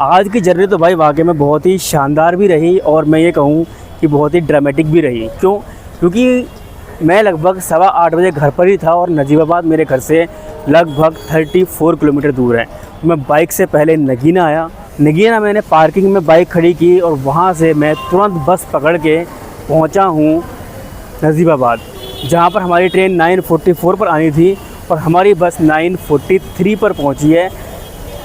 आज की जर्नी तो भाई वाकई में बहुत ही शानदार भी रही और मैं ये कहूँ कि बहुत ही ड्रामेटिक भी रही। क्यों? क्योंकि मैं लगभग 8:15 बजे घर पर ही था और नजीबाबाद मेरे घर से लगभग 34 किलोमीटर दूर है। मैं बाइक से पहले नगीना आया। नगीना मैंने पार्किंग में बाइक खड़ी की और वहाँ से मैं तुरंत बस पकड़ के पहुँचा हूँ नजीबाबाद, जहाँ पर हमारी ट्रेन 9:44 पर आनी थी और हमारी बस 9:43 पर पहुँची है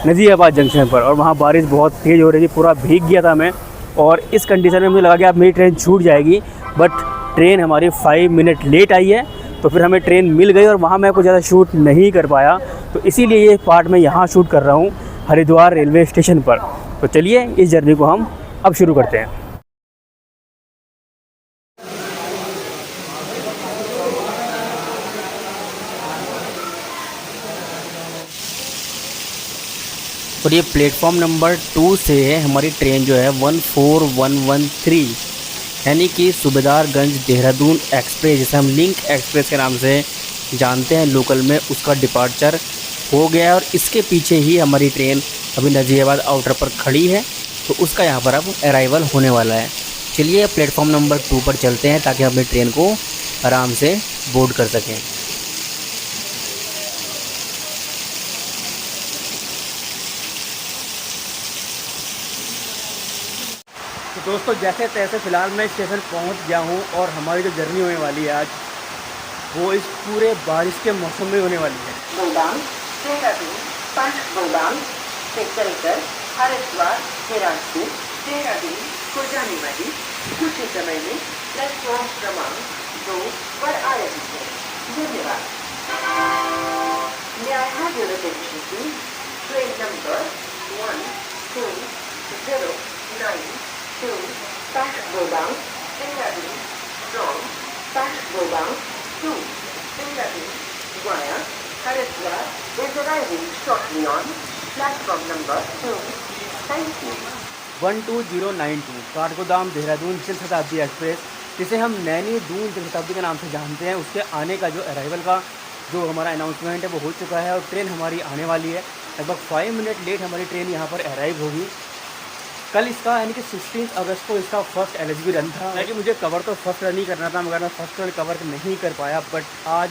नजीबाबाद जंक्शन पर। और वहाँ बारिश बहुत तेज़ हो रही थी, पूरा भीग गया था मैं। और इस कंडीशन में मुझे लगा कि अब मेरी ट्रेन छूट जाएगी, बट ट्रेन हमारी 5 मिनट लेट आई है। तो फिर हमें ट्रेन मिल गई और वहाँ मैं कुछ ज़्यादा शूट नहीं कर पाया, तो इसीलिए ये पार्ट मैं यहाँ शूट कर रहा हूँ हरिद्वार रेलवे स्टेशन पर। तो चलिए इस जर्नी को हम अब शुरू करते हैं। और ये प्लेटफॉर्म नंबर 2 से हमारी ट्रेन जो है 14113 यानी कि सूबेदारगंज देहरादून एक्सप्रेस, जिसे हम लिंक एक्सप्रेस के नाम से जानते हैं लोकल में, उसका डिपार्चर हो गया है। और इसके पीछे ही हमारी ट्रेन अभी नजीबाबाद आउटर पर खड़ी है, तो उसका यहाँ पर अब अराइवल होने वाला है। चलिए प्लेटफॉर्म नंबर 2 पर चलते हैं ताकि हम अपनी ट्रेन को आराम से बोर्ड कर सकें। तो दोस्तों जैसे तैसे फ़िलहाल मैं स्टेशन पहुंच गया हूं और हमारी जो जर्नी होने वाली है आज, वो इस पूरे बारिश के मौसम में होने वाली है। गोदाम देहरादून पंचगोदाम से चलकर हरिद्वार देहरादून देहरादून को जाने वाली कुछ ही समय में प्लेटफॉर्म क्रमांक 2 पर आ रही है। धन्यवाद। May I have your attention please? Train number 1209 पंचगोदाम Dehradun from पंचगोदाम to Dehradun via Haridwar is arriving shortly on platform number 2. Thank you. 12092 Kathgodam Dehradun Jan Shatabdi express, जिसे हम नैनी दून जन शताब्दी के नाम से जानते हैं, उसके आने का जो अराइवल का जो हमारा अनाउंसमेंट है वो हो चुका है और ट्रेन हमारी आने वाली है। लगभग 5 मिनट लेट हमारी ट्रेन यहाँ पर अराइव होगी। कल इसका यानी कि 16 अगस्त को इसका फर्स्ट एलएचबी रन था। हालांकि मुझे कवर तो फर्स्ट रन ही करना था, मगर मैं फर्स्ट रन कवर नहीं कर पाया। बट आज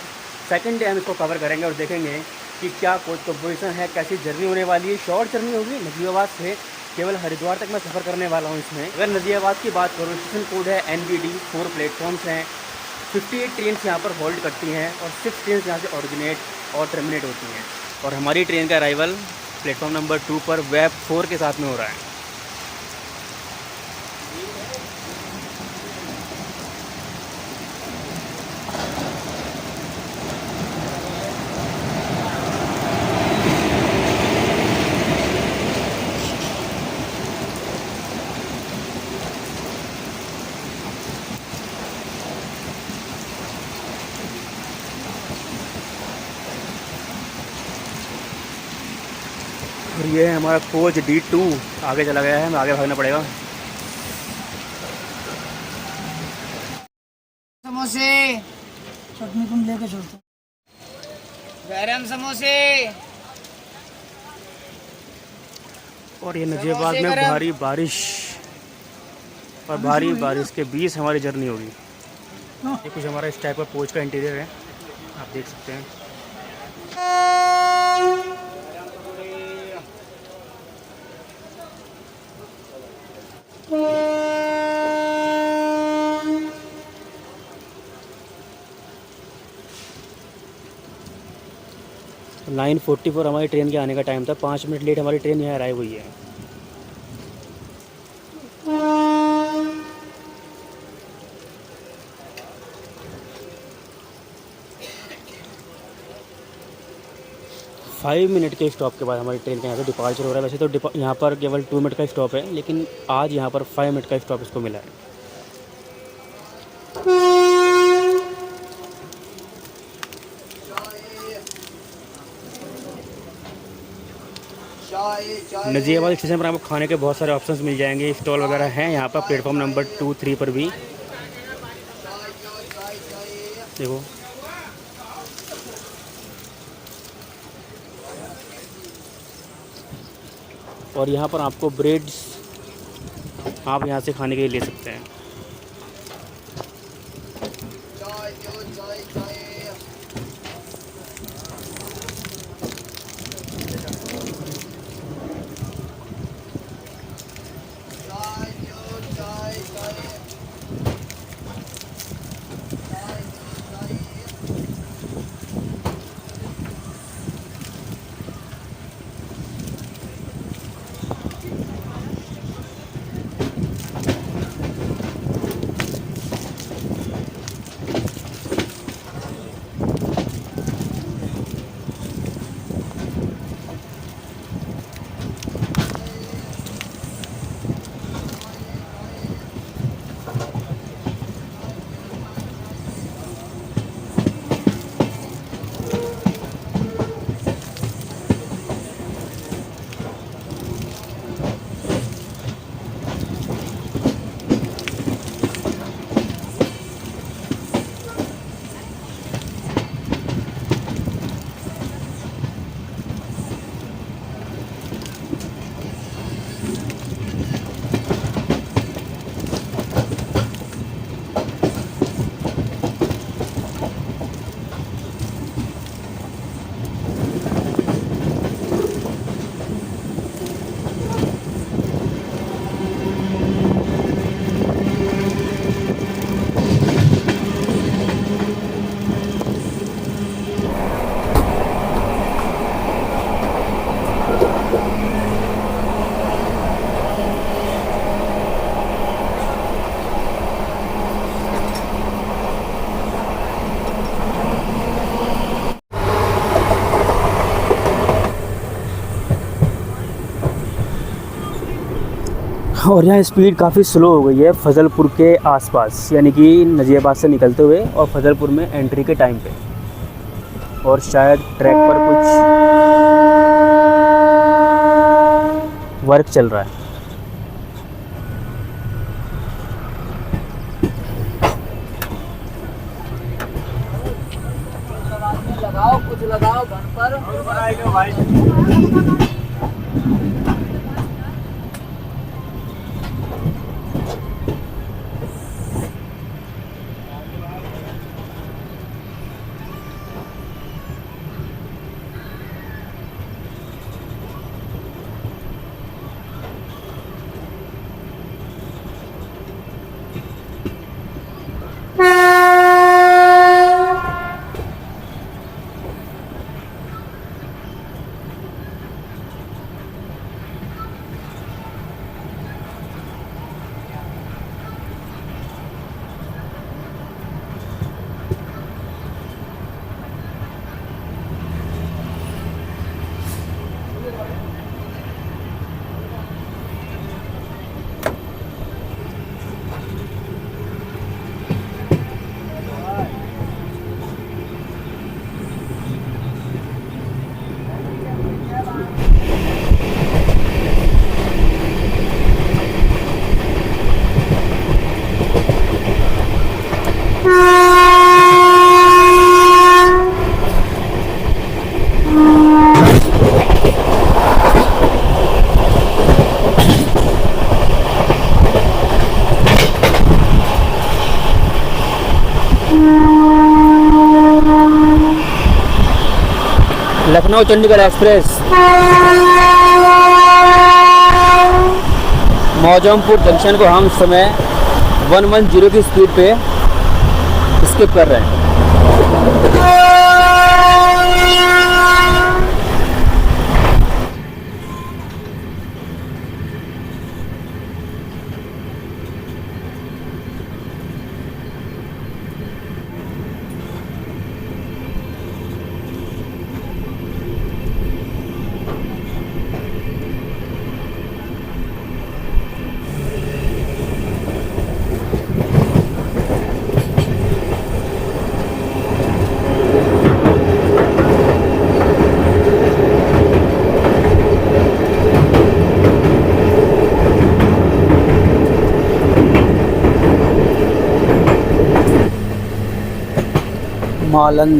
सेकंड डे हम इसको कवर करेंगे और देखेंगे कि क्या कोच कंपोजिशन है, कैसी जर्नी होने वाली है। शॉर्ट जर्नी होगी, नजीबाबाद से केवल हरिद्वार तक मैं सफ़र करने वाला हूँ इसमें। अगर नजीबाबाद की बात करूँ, स्टेशन कोड है NBD, 4 प्लेटफॉर्म्स हैं, 58 ट्रेन यहाँ पर होल्ड करती हैं और 6 ट्रेन यहाँ से ऑरिजिनेट और टर्मिनेट होती हैं। और हमारी ट्रेन का अराइवल प्लेटफॉर्म नंबर 2 पर वेब 4 के साथ में हो रहा है। और ये है हमारा कोच D2 आगे चला गया है, हमें आगे भागना पड़ेगा। समोसे चटनी तुम लेके चलते गरम समोसे। और ये नजीबाबाद में भारी बारिश और भारी बारिश के बीच हमारी जर्नी होगी। ये कुछ हमारा इस टाइप का कोच का इंटीरियर है, आप देख सकते हैं। तो 9:44 हमारी ट्रेन के आने का टाइम था। 5 मिनट लेट हमारी ट्रेन यहाँ अराइव हुई है। फाइव मिनट के स्टॉप के बाद हमारी ट्रेन का यहाँ से डिपार्चर हो रहा है। वैसे तो यहाँ पर केवल 2 मिनट का स्टॉप है, लेकिन आज यहाँ पर 5 मिनट का स्टॉप इसको मिला है। नजीबाबाद स्टेशन पर आपको खाने के बहुत सारे ऑप्शंस मिल जाएंगे, स्टॉल वगैरह हैं यहाँ पर प्लेटफॉर्म नंबर 2-3 पर भी। देखो और यहाँ पर आपको ब्रेड्स आप यहाँ से खाने के लिए ले सकते हैं। और यहाँ स्पीड काफ़ी स्लो हो गई है फजलपुर के आसपास, यानी कि नजीबाबाद से निकलते हुए और फजलपुर में एंट्री के टाइम पे। और शायद ट्रैक पर कुछ वर्क चल रहा है। लगाओ कुछ लगाओ घर पर। लखनऊ चंडीगढ़ एक्सप्रेस मौजमपुर जंक्शन को हम समय 110 की स्पीड पे स्किप कर रहे हैं। मालन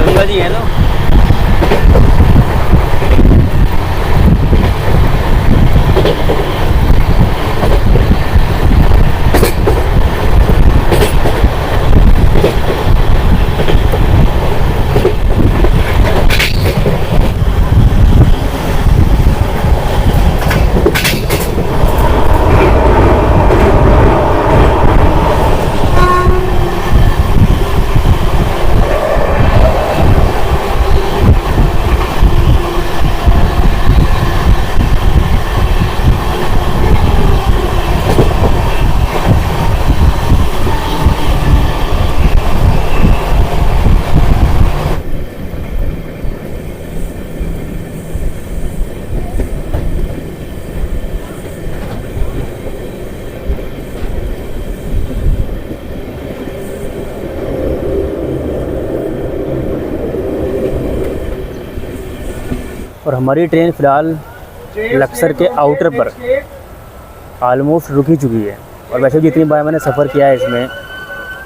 गंगा जी है ना। और हमारी ट्रेन फ़िलहाल लक्सर के आउटर पर आलमोस्ट रुक ही चुकी है। और वैसे जितनी बार मैंने सफ़र किया है इसमें,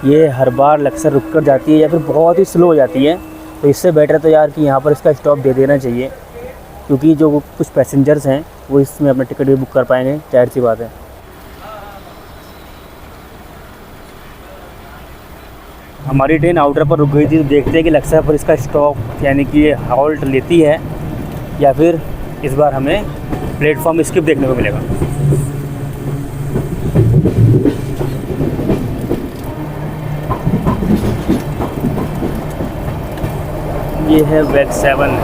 ये हर बार लक्सर रुक कर जाती है या फिर बहुत ही स्लो हो जाती है। तो इससे बेटर तो यार कि यहाँ पर इसका स्टॉप दे देना चाहिए, क्योंकि जो कुछ पैसेंजर्स हैं वो इसमें अपना टिकट भी बुक कर पाएंगे, जाहिर सी बात है। हमारी ट्रेन आउटर पर रुक गई थी, तो देखते हैं कि लक्सर पर इसका स्टॉप यानी कि ये हॉल्ट लेती है या फिर इस बार हमें प्लेटफॉर्म स्किप देखने को मिलेगा। ये है वेग 7।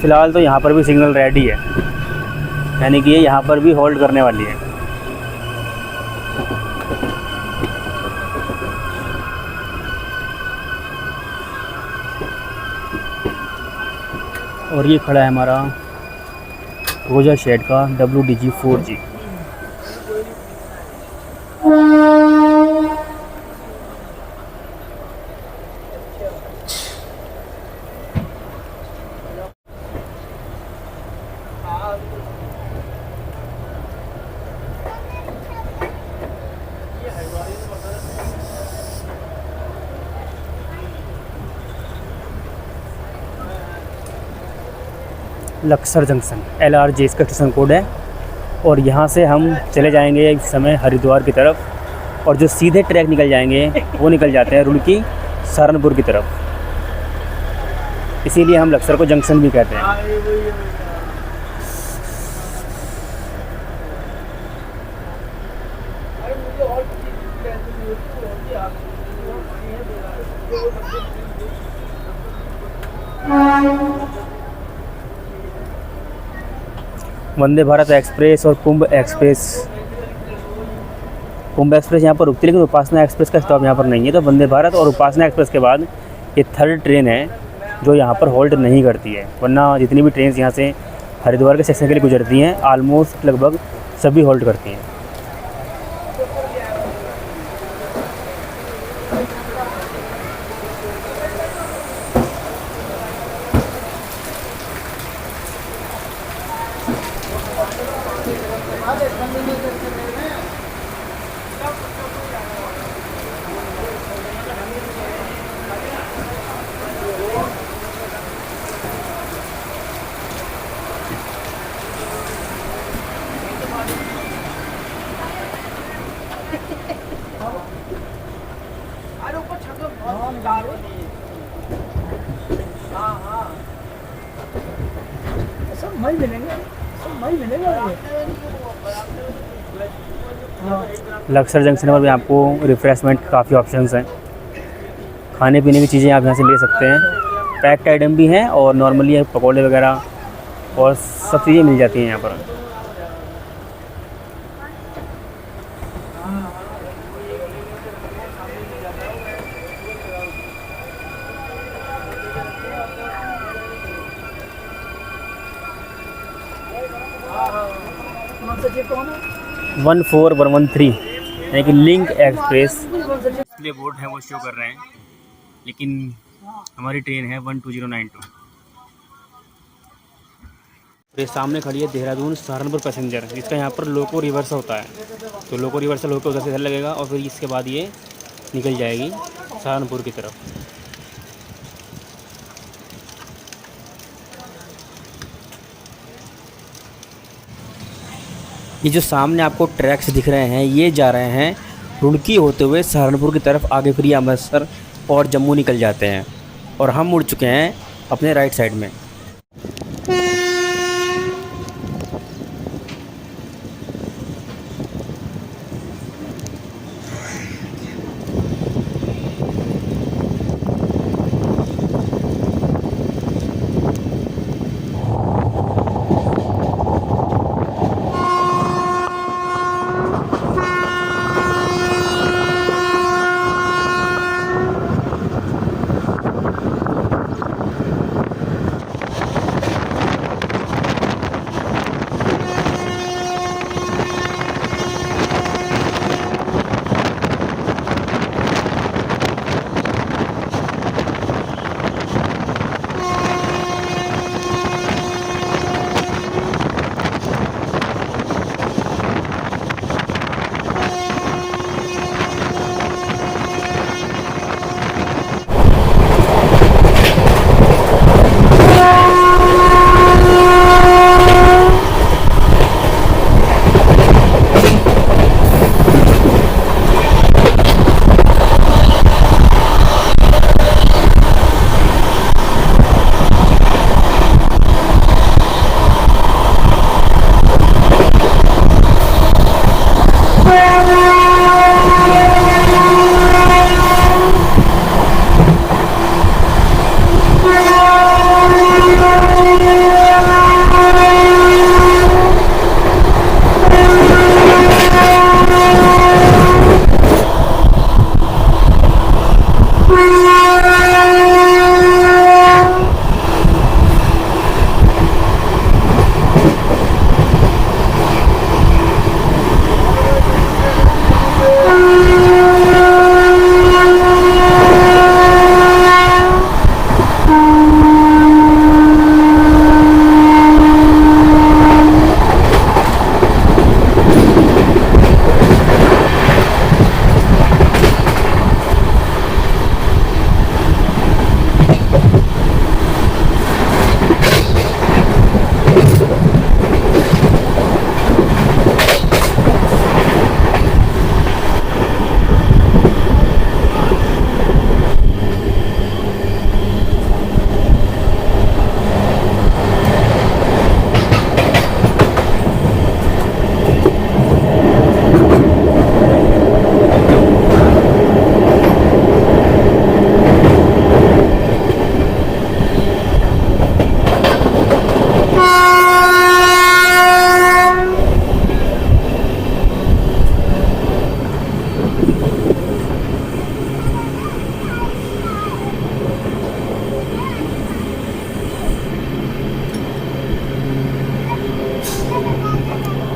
फ़िलहाल तो यहाँ पर भी सिग्नल रेडी है, यानी कि ये यहाँ पर भी होल्ड करने वाली है। और ये खड़ा है हमारा रोजा शेड का WDG 4G। Laksar junction LRJ इसका स्टेशन कोड है। और यहाँ से हम चले जाएंगे इस समय हरिद्वार की तरफ। और जो सीधे ट्रैक निकल जाएंगे वो निकल जाते हैं रुड़की सहारनपुर की तरफ। इसीलिए हम लक्सर को जंक्शन भी कहते हैं। वंदे भारत एक्सप्रेस और कुंभ एक्सप्रेस यहाँ पर रुकती है, लेकिन उपासना एक्सप्रेस का स्टॉप यहाँ पर नहीं है। तो वंदे भारत और उपासना एक्सप्रेस के बाद ये थर्ड ट्रेन है जो यहाँ पर होल्ड नहीं करती है, वरना जितनी भी ट्रेन यहाँ से हरिद्वार के सेक्शन के लिए गुजरती हैं ऑलमोस्ट लगभग सभी होल्ड करती हैं। लक्सर जंक्शन पर भी आपको रिफ़्रेशमेंट काफ़ी ऑप्शंस हैं, खाने पीने की चीज़ें आप यहाँ से ले सकते हैं। पैक्ड आइटम भी हैं और नॉर्मली पकौड़े वगैरह और सब चीज़ें मिल जाती हैं यहाँ पर। कौन है? 14113 यानी कि लिंक एक्सप्रेस डिस्प्ले बोर्ड है वो शो कर रहे हैं, लेकिन हमारी ट्रेन है 12092। ये सामने खड़ी है देहरादून सहारनपुर पैसेंजर, इसका यहाँ पर लोको रिवर्स होता है। तो लोको रिवर्सल होकर उधर से इधर लगेगा और फिर इसके बाद ये निकल जाएगी सहारनपुर की तरफ। ये जो सामने आपको ट्रैक्स दिख रहे हैं ये जा रहे हैं रुड़की होते हुए सहारनपुर की तरफ, आगे फिर ये अमृतसर और जम्मू निकल जाते हैं और हम मुड़ चुके हैं अपने राइट साइड में।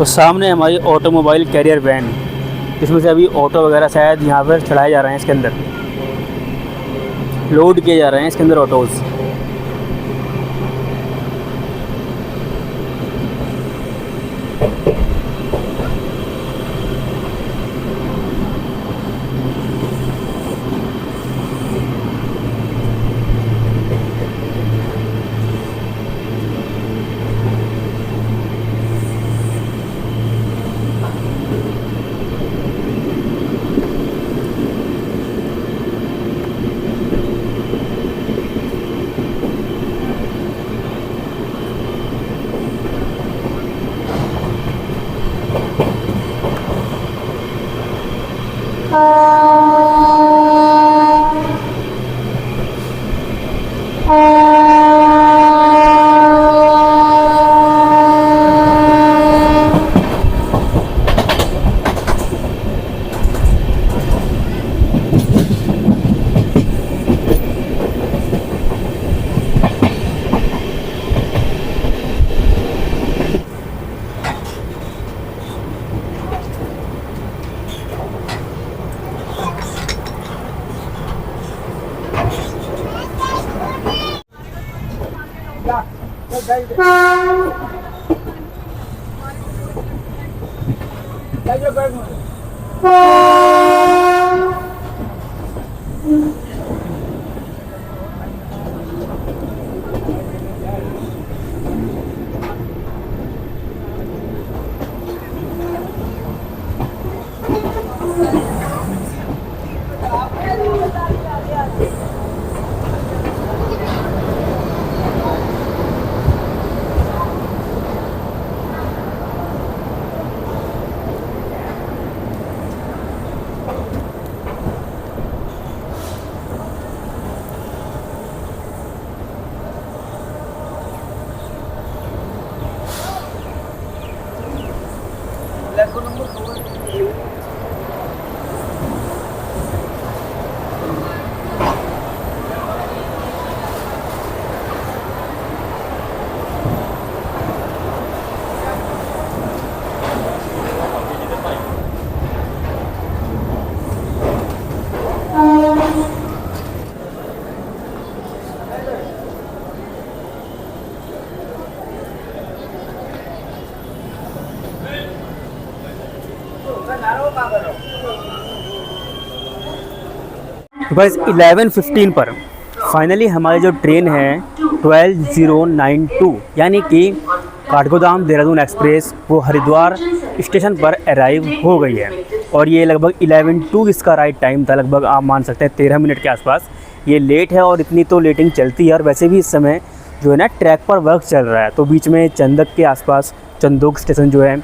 तो सामने हमारी ऑटोमोबाइल कैरियर वैन, इसमें से अभी ऑटो वगैरह शायद यहाँ पर चढ़ाए जा रहे हैं, इसके अंदर लोड किए जा रहे हैं इसके अंदर ऑटोज़। बस 11:15 पर फाइनली हमारी जो ट्रेन है 12092 यानी कि काठगोदाम देहरादून एक्सप्रेस वो हरिद्वार स्टेशन पर अराइव हो गई है। और ये लगभग 11:02 इसका राइट टाइम था, लगभग आप मान सकते हैं 13 मिनट के आसपास। ये लेट है और इतनी तो लेटिंग चलती है। और वैसे भी इस समय जो है ना ट्रैक पर वर्क चल रहा है, तो बीच में चंदक के आसपास चंदोक स्टेशन जो है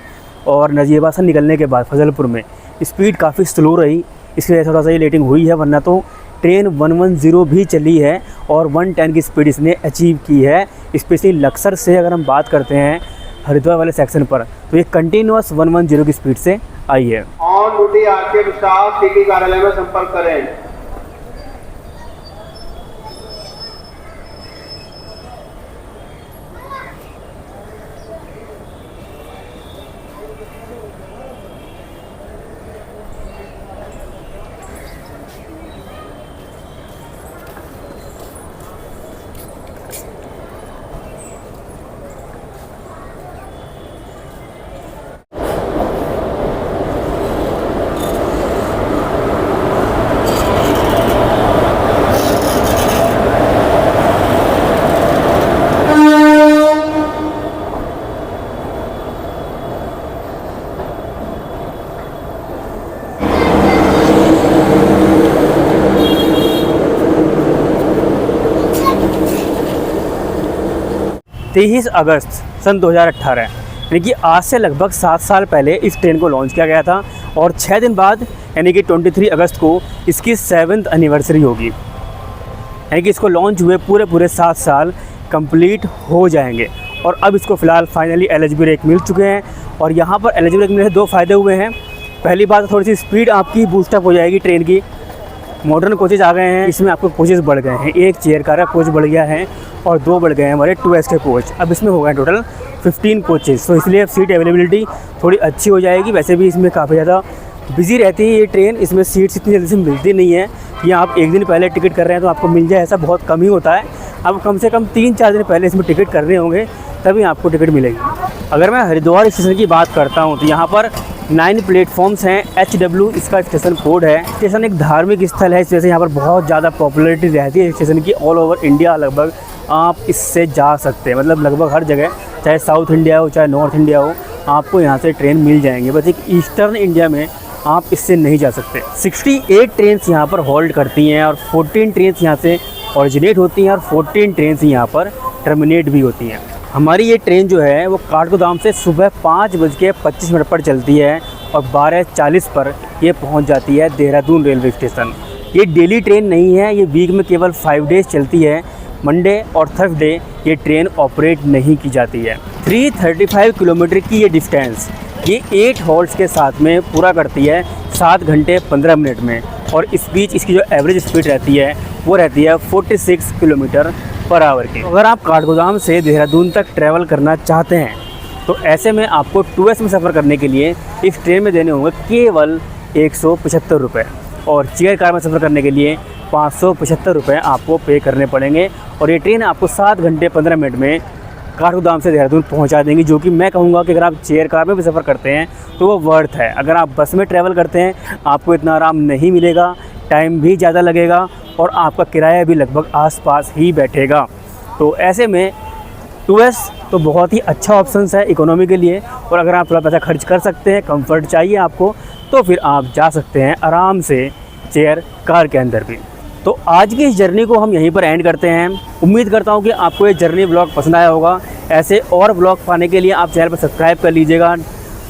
और नजीबाबाद से निकलने के बाद फजलपुर में स्पीड काफ़ी स्लो रही, इसलिए थोड़ा सा ये लेटिंग हुई है। वरना तो ट्रेन 110 भी चली है और 110 की स्पीड इसने अचीव की है। स्पेशली लक्सर से अगर हम बात करते हैं हरिद्वार वाले सेक्शन पर, तो ये कंटिन्यूअस 110 की स्पीड से आई है। On duty RPF staff city कार्यालय में संपर्क करें। तेईस अगस्त सन 2018 यानी कि आज से लगभग 7 साल पहले इस ट्रेन को लॉन्च किया गया था और 6 दिन बाद यानी कि 23 अगस्त को इसकी 7th एनिवर्सरी होगी। यानी कि इसको लॉन्च हुए पूरे 7 साल कंप्लीट हो जाएंगे। और अब इसको फ़िलहाल फाइनली LHB रैक मिल चुके हैं। और यहाँ पर LHB रैक मिलने से 2 फ़ायदे हुए हैं। पहली बात, थोड़ी सी स्पीड आपकी बूस्टअप हो जाएगी ट्रेन की, मॉडर्न कोचेज आ गए हैं, इसमें आपको कोचेज़ बढ़ गए हैं। एक चेयर कार का कोच बढ़ गया है और 2 बढ़ गए हैं हमारे 2S के कोच। अब इसमें हो गए टोटल 15 कोचेज़, तो इसलिए अब सीट अवेलेबिलिटी थोड़ी अच्छी हो जाएगी। वैसे भी इसमें काफ़ी ज़्यादा बिजी रहती है ये ट्रेन, इसमें सीट्स इतनी जल्दी से मिलती नहीं है कि आप एक दिन पहले टिकट कर रहे हैं तो आपको मिल जाए, ऐसा बहुत कम ही होता है। अब कम से कम 3-4 दिन पहले इसमें टिकट करने होंगे तभी आपको टिकट मिलेगी। अगर मैं हरिद्वार स्टेशन की बात करता हूँ तो यहाँ पर 9 प्लेटफॉर्म्स हैं। HW इसका स्टेशन कोड है। स्टेशन एक धार्मिक स्थल है, इस वजह से यहाँ पर बहुत ज़्यादा पॉपुलैरिटी रहती है स्टेशन की। ऑल ओवर इंडिया लगभग आप इससे जा सकते हैं, मतलब लगभग हर जगह, चाहे साउथ इंडिया हो चाहे नॉर्थ इंडिया हो, आपको यहाँ से ट्रेन मिल जाएंगे। बस एक ईस्टर्न इंडिया में आप इससे नहीं जा सकते। 68 ट्रेन्स यहाँ पर होल्ड करती हैं और 14 ट्रेन्स यहाँ से ऑरिजिनेट होती हैं और 14 ट्रेन्स यहाँ पर टर्मिनेट भी होती हैं। हमारी ये ट्रेन जो है वो काठगोदाम से सुबह 5:25 पर चलती है और 12:40 पर ये पहुँच जाती है देहरादून रेलवे स्टेशन। ये डेली ट्रेन नहीं है, ये वीक में केवल 5 डेज़ चलती है। मंडे और थर्सडे ये ट्रेन ऑपरेट नहीं की जाती है। 335 किलोमीटर की ये डिस्टेंस ये 8 हॉल्ट्स के साथ में पूरा करती है 7 घंटे 15 मिनट में, और इस बीच इसकी जो एवरेज स्पीड रहती है वो रहती है 46 किलोमीटर पर आवर की। अगर आप काठगोदाम से देहरादून तक ट्रैवल करना चाहते हैं तो ऐसे में आपको 2S में सफ़र करने के लिए इस ट्रेन में देने होंगे केवल 175 रुपये, और चेयर कार में सफ़र करने के लिए 575 रुपये आपको पे करने पड़ेंगे। और ये ट्रेन आपको 7 घंटे 15 मिनट में काठगोदाम से देहरादून पहुंचा देंगी, जो कि मैं कहूँगा कि अगर आप चेयर कार में भी सफ़र करते हैं तो वो वर्थ है। अगर आप बस में ट्रैवल करते हैं आपको इतना आराम नहीं मिलेगा, टाइम भी ज़्यादा लगेगा और आपका किराया भी लगभग आसपास ही बैठेगा। तो ऐसे में 2S तो बहुत ही अच्छा ऑप्शन है इकोनॉमी के लिए, और अगर आप थोड़ा पैसा खर्च कर सकते हैं, कंफर्ट चाहिए आपको, तो फिर आप जा सकते हैं आराम से चेयर कार के अंदर भी। तो आज की इस जर्नी को हम यहीं पर एंड करते हैं। उम्मीद करता हूँ कि आपको ये जर्नी ब्लॉग पसंद आया होगा। ऐसे और ब्लॉग पाने के लिए आप चैनल पर सब्सक्राइब कर लीजिएगा।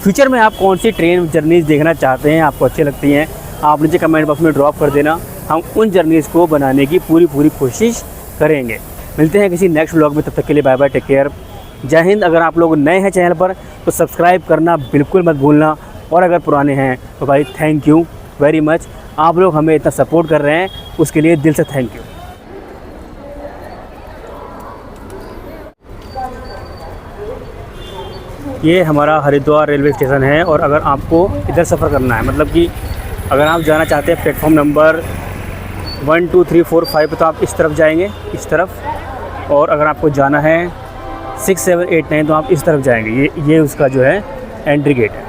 फ्यूचर में आप कौन सी ट्रेन जर्नीज़ देखना चाहते हैं, आपको अच्छी लगती हैं, आप नीचे कमेंट बॉक्स में ड्रॉप कर देना। हम उन जर्नीज़ को बनाने की पूरी कोशिश करेंगे। मिलते हैं किसी नेक्स्ट ब्लॉग में, तब तक के लिए बाय बाय, टेक केयर, जय हिंद। अगर आप लोग नए हैं चैनल पर तो सब्सक्राइब करना बिल्कुल मत भूलना, और अगर पुराने हैं तो भाई थैंक यू वेरी मच। आप लोग हमें इतना सपोर्ट कर रहे हैं उसके लिए दिल से थैंक यू। ये हमारा हरिद्वार रेलवे स्टेशन है, और अगर आपको इधर सफ़र करना है, मतलब कि अगर आप जाना चाहते हैं प्लेटफॉर्म नंबर 1 2 3 4 5 तो आप इस तरफ जाएंगे, इस तरफ, और अगर आपको जाना है 6 7 8 9 तो आप इस तरफ जाएंगे। ये उसका जो है एंट्री गेट है।